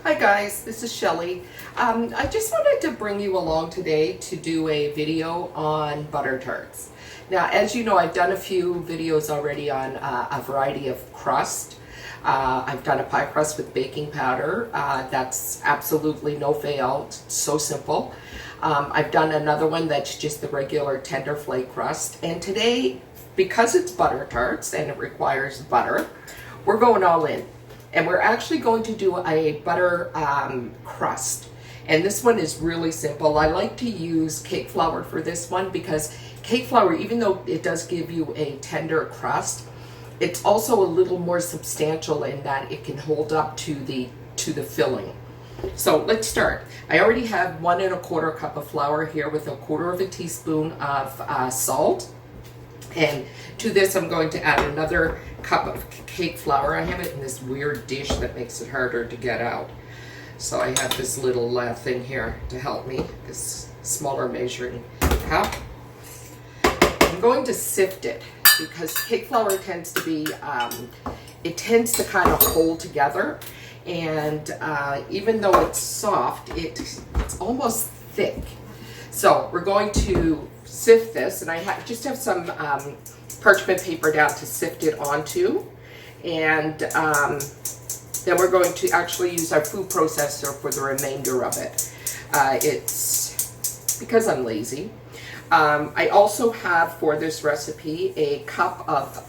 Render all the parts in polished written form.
Hi guys, this is Shelly. I just wanted to bring you along today to do a video on butter tarts. Now, as you know, I've done a few videos already on a variety of crust. I've done a pie crust with baking powder. That's absolutely no fail, it's so simple. I've done another one that's just the regular tender flake crust. And today, because it's butter tarts and it requires butter, we're going all in. And we're actually going to do a butter crust. And this one is really simple. I like to use cake flour for this one because cake flour, even though it does give you a tender crust, it's also a little more substantial in that it can hold up to the filling. So let's start. I already have 1 1/4 cup of flour here with 1/4 teaspoon of salt. And to this I'm going to add another cup of cake flour. I have it in this weird dish that makes it harder to get out. So I have this little thing here to help me, this smaller measuring cup. I'm going to sift it because cake flour tends to be, it tends to kind of hold together. And even though it's soft, it's almost thick. So we're going to sift this, and I just have some parchment paper down to sift it onto. And then we're going to actually use our food processor for the remainder of it. It's because I'm lazy. I also have for this recipe a cup of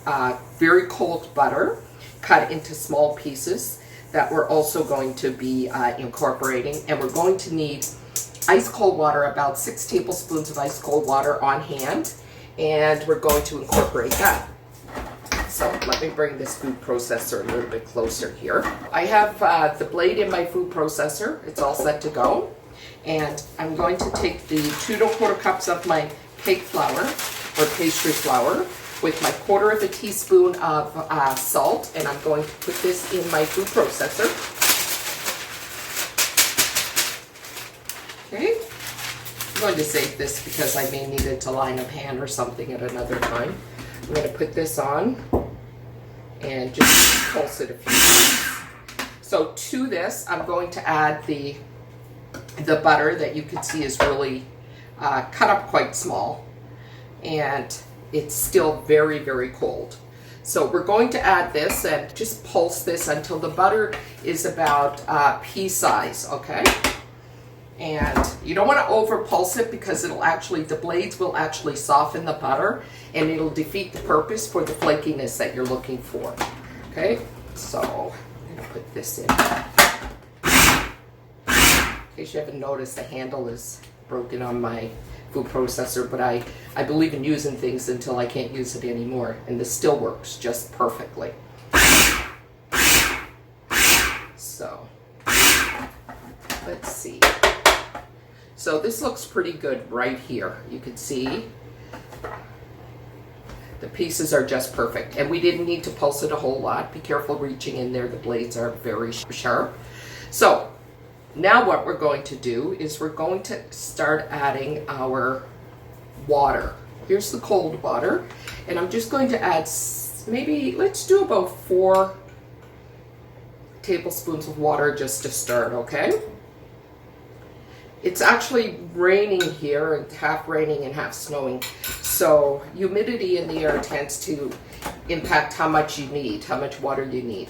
very cold butter cut into small pieces that we're also going to be incorporating. And we're going to need ice cold water, about 6 tablespoons of ice cold water on hand. And we're going to incorporate that. So let me bring this food processor a little bit closer here. I have the blade in my food processor. It's all set to go. And I'm going to take the 2 1/4 cups of my cake flour or pastry flour with my 1/4 teaspoon of salt, and I'm going to put this in my food processor. Okay. I'm going to save this because I may need it to line a pan or something at another time. I'm going to put this on and just pulse it a few times. So to this, I'm going to add the butter that you can see is really cut up quite small, and it's still very, very cold. So we're going to add this and just pulse this until the butter is about pea size, okay? And you don't want to over pulse it because it'll actually, the blades will actually soften the butter and it'll defeat the purpose for the flakiness that you're looking for. Okay, so I'm going to put this in. In case you haven't noticed, the handle is broken on my food processor, but I believe in using things until I can't use it anymore, and this still works just perfectly. So let's see. So this looks pretty good right here. You can see the pieces are just perfect, and we didn't need to pulse it a whole lot. Be careful reaching in there. The blades are very sharp. So now what we're going to do is we're going to start adding our water. Here's the cold water, and I'm just going to add maybe, let's do about 4 tablespoons of water just to start, okay? It's actually raining here, and half raining and half snowing. So humidity in the air tends to impact how much you need, how much water you need.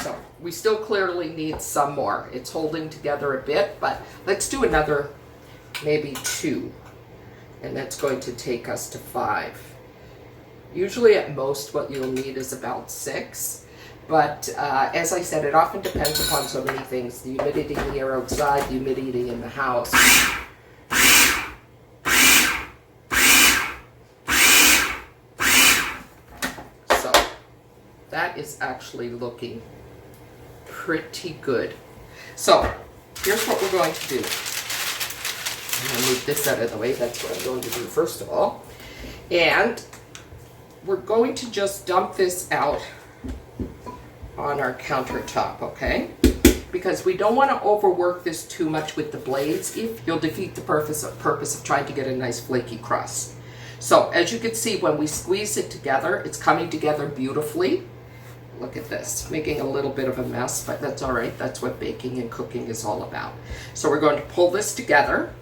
So we still clearly need some more. It's holding together a bit, but let's do another maybe 2. And that's going to take us to 5. Usually at most what you'll need is about 6. But as I said, it often depends upon so many things. The humidity in the air outside, the humidity in the house. So that is actually looking pretty good. So here's what we're going to do. I'm going to move this out of the way. That's what I'm going to do first of all. And we're going to just dump this out on our countertop, okay? Because we don't want to overwork this too much with the blades. If you'll defeat the purpose of trying to get a nice flaky crust. So as you can see, when we squeeze it together, it's coming together beautifully. Look at this, making a little bit of a mess, but that's all right. That's what baking and cooking is all about. So we're going to pull this together,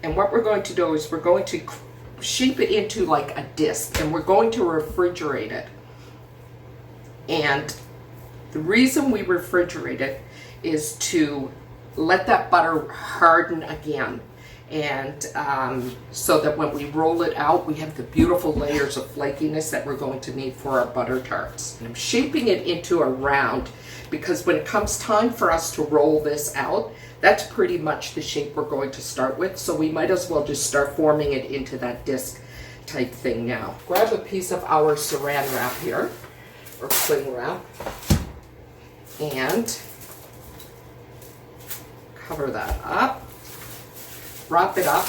and what we're going to do is we're going to shape it into like a disc, and we're going to refrigerate it. And the reason we refrigerate it is to let that butter harden again. And so that when we roll it out, we have the beautiful layers of flakiness that we're going to need for our butter tarts. And I'm shaping it into a round because when it comes time for us to roll this out, that's pretty much the shape we're going to start with. So we might as well just start forming it into that disc type thing now. Grab a piece of our saran wrap here, or cling wrap, and cover that up. Wrap it up,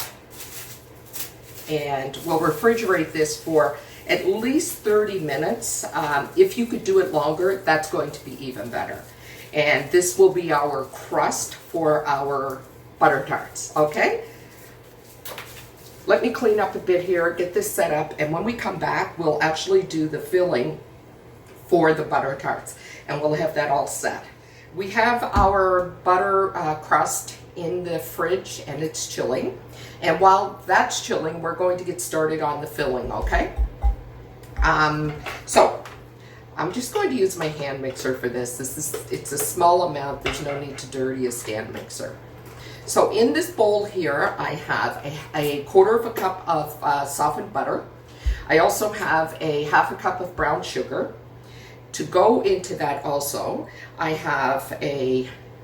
and we'll refrigerate this for at least 30 minutes. If you could do it longer, that's going to be even better. And this will be our crust for our butter tarts, okay? Let me clean up a bit here, get this set up, and when we come back, we'll actually do the filling for the butter tarts, and we'll have that all set. We have our butter crust in the fridge, and it's chilling. And while that's chilling, we're going to get started on the filling, okay? So I'm just going to use my hand mixer for this. It's a small amount. There's no need to dirty a stand mixer. So in this bowl here, I have a quarter of a cup of softened butter. I also have a half a cup of brown sugar. To go into that also, I have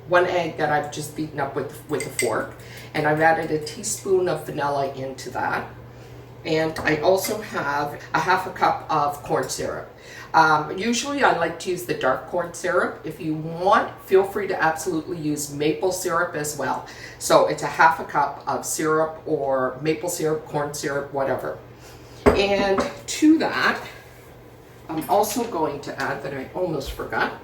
one egg that I've just beaten up with a fork, and I've added a teaspoon of vanilla into that. And I also have a half a cup of corn syrup. Usually I like to use the dark corn syrup. If you want, feel free to absolutely use maple syrup as well. So it's a half a cup of syrup, or maple syrup, corn syrup, whatever. And to that, I'm also going to add, that I almost forgot,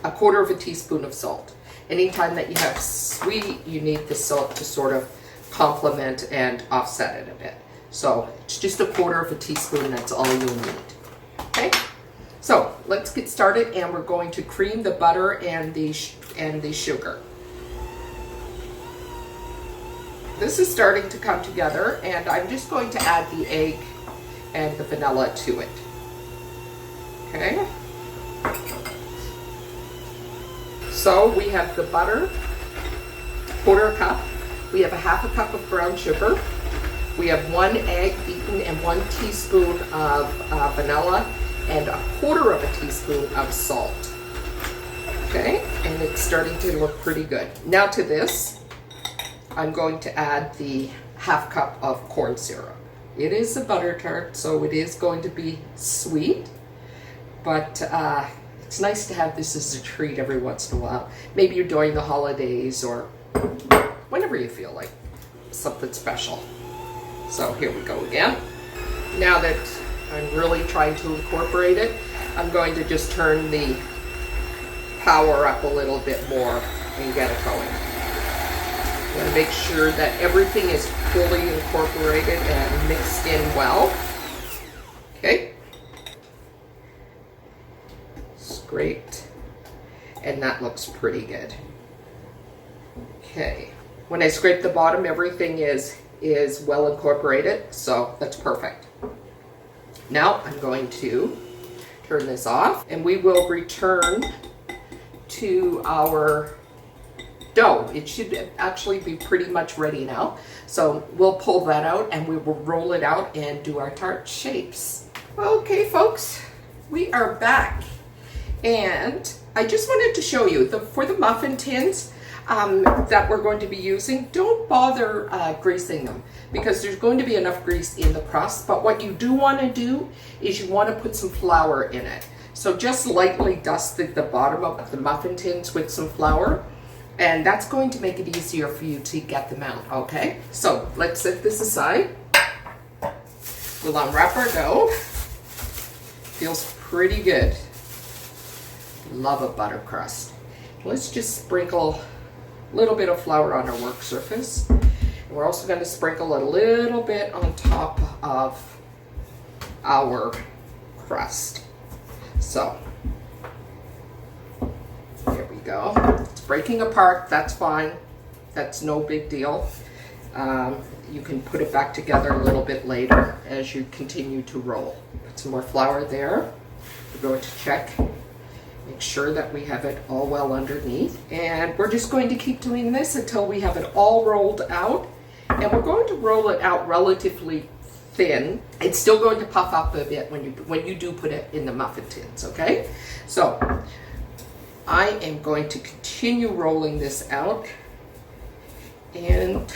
a quarter of a teaspoon of salt. Anytime that you have sweet, you need the salt to sort of complement and offset it a bit. So it's just a quarter of a teaspoon, that's all you'll need. Okay, so let's get started, and we're going to cream the butter and the sugar. This is starting to come together, and I'm just going to add the egg and the vanilla to it. Okay, so we have the butter, quarter cup. We have a half a cup of brown sugar. We have 1 egg beaten and 1 teaspoon of vanilla and a quarter of a teaspoon of salt. Okay, and it's starting to look pretty good. Now to this, I'm going to add the half cup of corn syrup. It is a butter tart, so it is going to be sweet. But it's nice to have this as a treat every once in a while. Maybe you're during the holidays or whenever you feel like something special. So here we go again. Now that I'm really trying to incorporate it, I'm going to just turn the power up a little bit more and get it going. I'm going to make sure that everything is fully incorporated and mixed in well. Okay. Great, and that looks pretty good. Okay, when I scrape the bottom, everything is well incorporated, so that's perfect. Now I'm going to turn this off, and we will return to our dough. It should actually be pretty much ready now, so we'll pull that out and we will roll it out and do our tart shapes. Okay folks, we are back. And I just wanted to show you, for the muffin tins that we're going to be using, don't bother greasing them because there's going to be enough grease in the crust. But what you do want to do is you want to put some flour in it. So just lightly dust the bottom of the muffin tins with some flour, and that's going to make it easier for you to get them out, okay? So let's set this aside. We'll unwrap our dough. Feels pretty good. Love a butter crust. Let's just sprinkle a little bit of flour on our work surface. We're also going to sprinkle a little bit on top of our crust. So here we go. It's breaking apart. That's fine. That's no big deal. You can put it back together a little bit later as you continue to roll. Put some more flour there. We're going to check, make sure that we have it all well underneath. And we're just going to keep doing this until we have it all rolled out. And we're going to roll it out relatively thin. It's still going to puff up a bit when you do put it in the muffin tins, okay? So I am going to continue rolling this out, and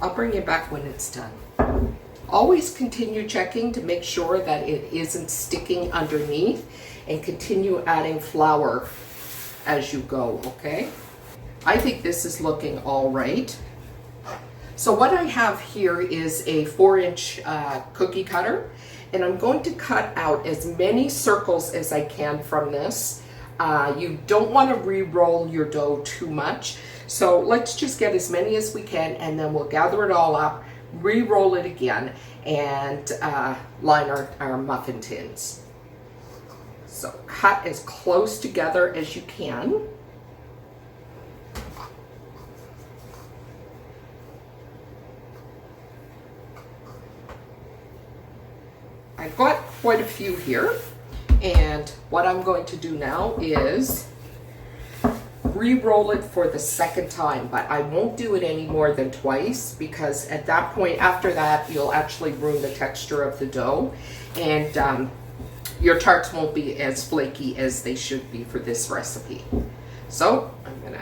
I'll bring you back when it's done. Always continue checking to make sure that it isn't sticking underneath, and continue adding flour as you go, okay? I think this is looking all right. So what I have here is a 4-inch cookie cutter, and I'm going to cut out as many circles as I can from this. You don't want to re-roll your dough too much, so let's just get as many as we can, and then we'll gather it all up, re-roll it again, and line our muffin tins. So cut as close together as you can. I've got quite a few here, and what I'm going to do now is re-roll it for the second time, but I won't do it any more than twice, because at that point, after that, you'll actually ruin the texture of the dough, and your tarts won't be as flaky as they should be for this recipe. So I'm gonna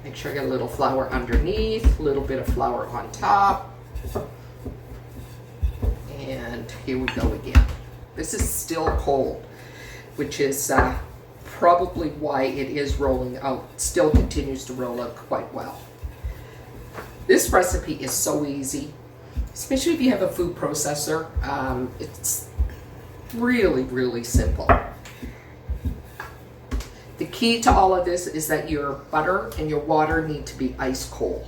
make sure I get a little flour underneath, a little bit of flour on top. And here we go again. This is still cold, which is probably why it is rolling out, still continues to roll out quite well. This recipe is so easy, especially if you have a food processor. It's really, really simple. The key to all of this is that your butter and your water need to be ice cold.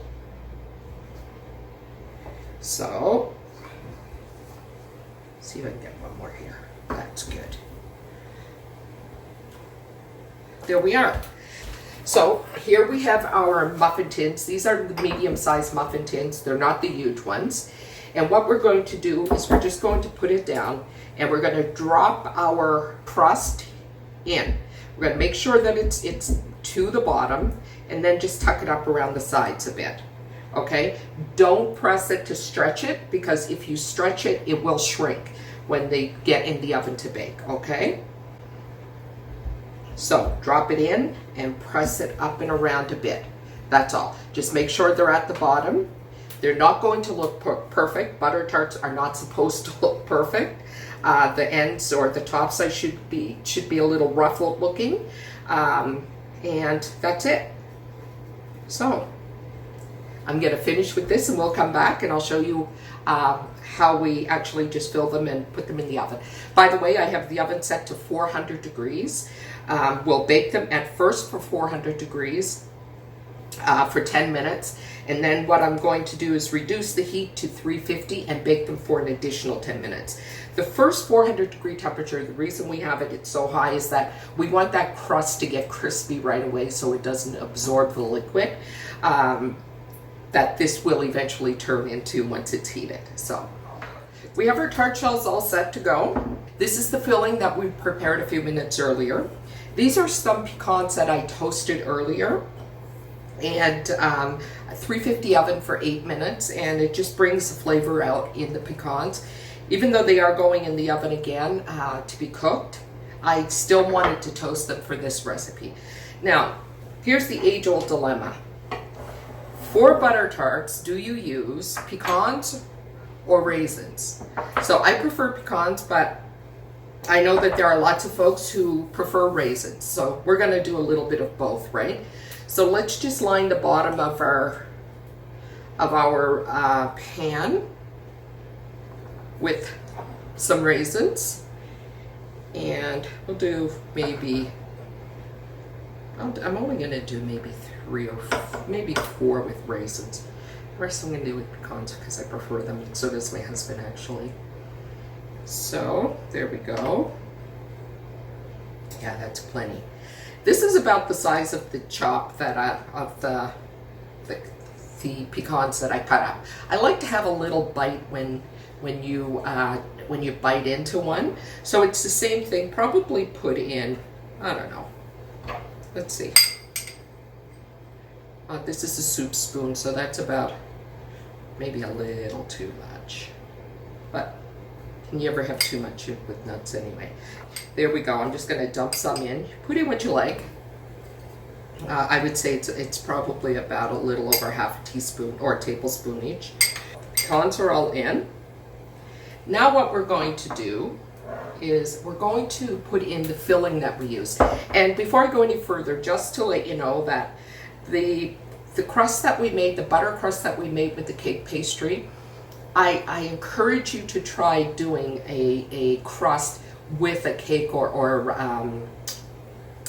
So, see if I can get one more here. That's good. There we are. So here we have our muffin tins. These are the medium-sized muffin tins. They're not the huge ones. And what we're going to do is we're just going to put it down, and we're going to drop our crust in. We're going to make sure that it's to the bottom, and then just tuck it up around the sides a bit. Okay? Don't press it to stretch it, because if you stretch it, it will shrink when they get in the oven to bake, okay? So drop it in and press it up and around a bit. That's all. Just make sure they're at the bottom. They're not going to look perfect. Butter tarts are not supposed to look perfect. The ends or the top side should be a little ruffled looking, and that's it. So I'm going to finish with this, and we'll come back and I'll show you how we actually just fill them and put them in the oven. By the way, I have the oven set to 400 degrees. We'll bake them at first for 400 degrees for 10 minutes. And then what I'm going to do is reduce the heat to 350 and bake them for an additional 10 minutes. The first 400 degree temperature, the reason we have it so high is that we want that crust to get crispy right away so it doesn't absorb the liquid that this will eventually turn into once it's heated. So we have our tart shells all set to go. This is the filling that we prepared a few minutes earlier. These are some pecans that I toasted earlier, and a 350 oven for 8 minutes, and it just brings the flavor out in the pecans. Even though they are going in the oven again to be cooked, I still wanted to toast them for this recipe. Now, here's the age-old dilemma. For butter tarts, do you use pecans or raisins? So I prefer pecans, but I know that there are lots of folks who prefer raisins. So we're going to do a little bit of both, right? So let's just line the bottom of our pan with some raisins, and we'll do maybe, I'm only going to do maybe 3 or maybe 4 with raisins. rest I'm going to do with pecans because I prefer them. So does my husband, actually. So there we go. Yeah, that's plenty. This is about the size of the chop that of the pecans that I cut up. I like to have a little bite when you bite into one. So it's the same thing. Probably put in, I don't know. Let's see. This is a soup spoon, so that's about maybe a little too much. But can you ever have too much with nuts anyway? There we go. I'm just going to dump some in. Put in what you like. I would say it's probably about a little over half a teaspoon or a tablespoon each. Pecans are all in. Now what we're going to do is we're going to put in the filling that we use. And before I go any further, just to let you know that the crust that we made, the butter crust that we made with the cake pastry, I encourage you to try doing a crust with a cake or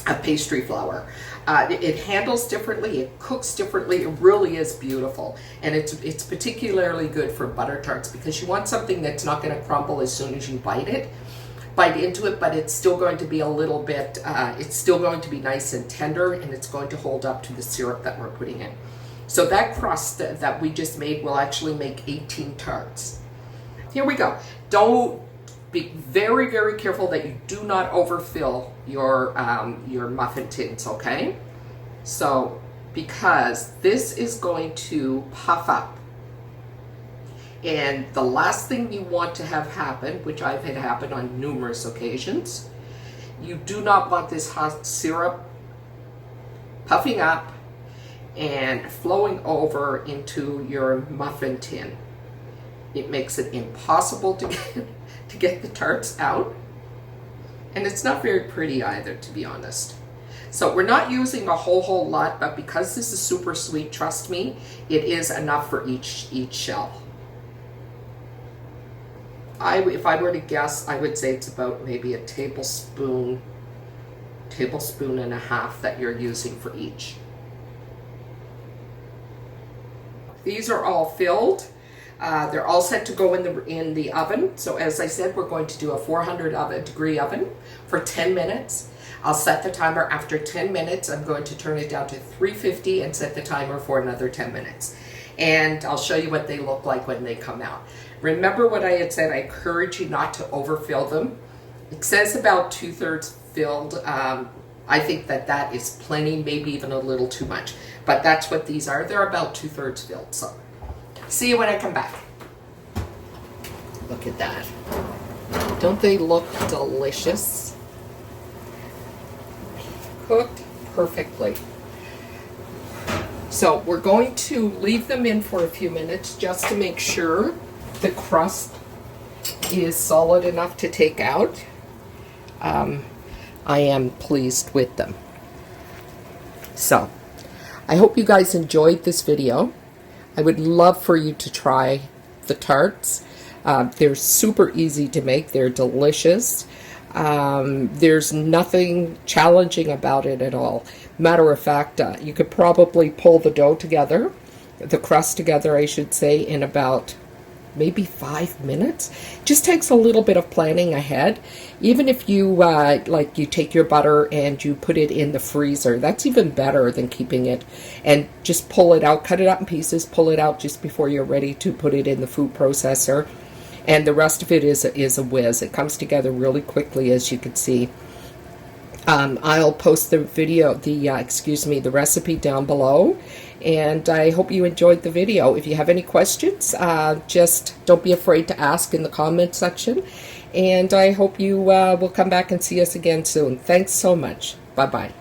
a pastry flour. It handles differently, it cooks differently, it really is beautiful. And it's particularly good for butter tarts because you want something that's not going to crumble as soon as you bite into it, but it's still going to be a little bit, it's still going to be nice and tender, and it's going to hold up to the syrup that we're putting in. So that crust that we just made will actually make 18 tarts. Here we go. Don't be very, very careful that you do not overfill your muffin tins, okay? So, because this is going to puff up. And the last thing you want to have happen, which I've had happen on numerous occasions, you do not want this hot syrup puffing up and flowing over into your muffin tin. It makes it impossible to get the tarts out, and it's not very pretty either, to be honest. So we're not using a whole lot, but because this is super sweet, trust me, it is enough for each shell. If I were to guess, I would say it's about maybe a tablespoon and a half that you're using for each. These are all filled. They're all set to go in the oven. So as I said, we're going to do a 400 degree oven for 10 minutes. I'll set the timer after 10 minutes. I'm going to turn it down to 350 and set the timer for another 10 minutes. And I'll show you what they look like when they come out. Remember what I had said, I encourage you not to overfill them. It says about 2/3 filled. I think that is plenty, maybe even a little too much. But that's what these are. They're about 2/3 filled. So see you when I come back. Look at that. Don't they look delicious? Cooked perfectly. So we're going to leave them in for a few minutes just to make sure the crust is solid enough to take out. I am pleased with them. So I hope you guys enjoyed this video. I would love for you to try the tarts. They're super easy to make. They're delicious. There's nothing challenging about it at all. Matter of fact, you could probably pull the dough together, the crust together, I should say, in about maybe 5 minutes. Just takes a little bit of planning ahead. Even if you you take your butter and you put it in the freezer, that's even better than keeping it, and just pull it out, cut it up in pieces, pull it out just before you're ready to put it in the food processor, and the rest of it is a whiz. It comes together really quickly, as you can see. I'll post the video, the recipe down below, and I hope you enjoyed the video. If you have any questions, just don't be afraid to ask in the comment section, and I hope you will come back and see us again soon. Thanks so much. Bye-bye.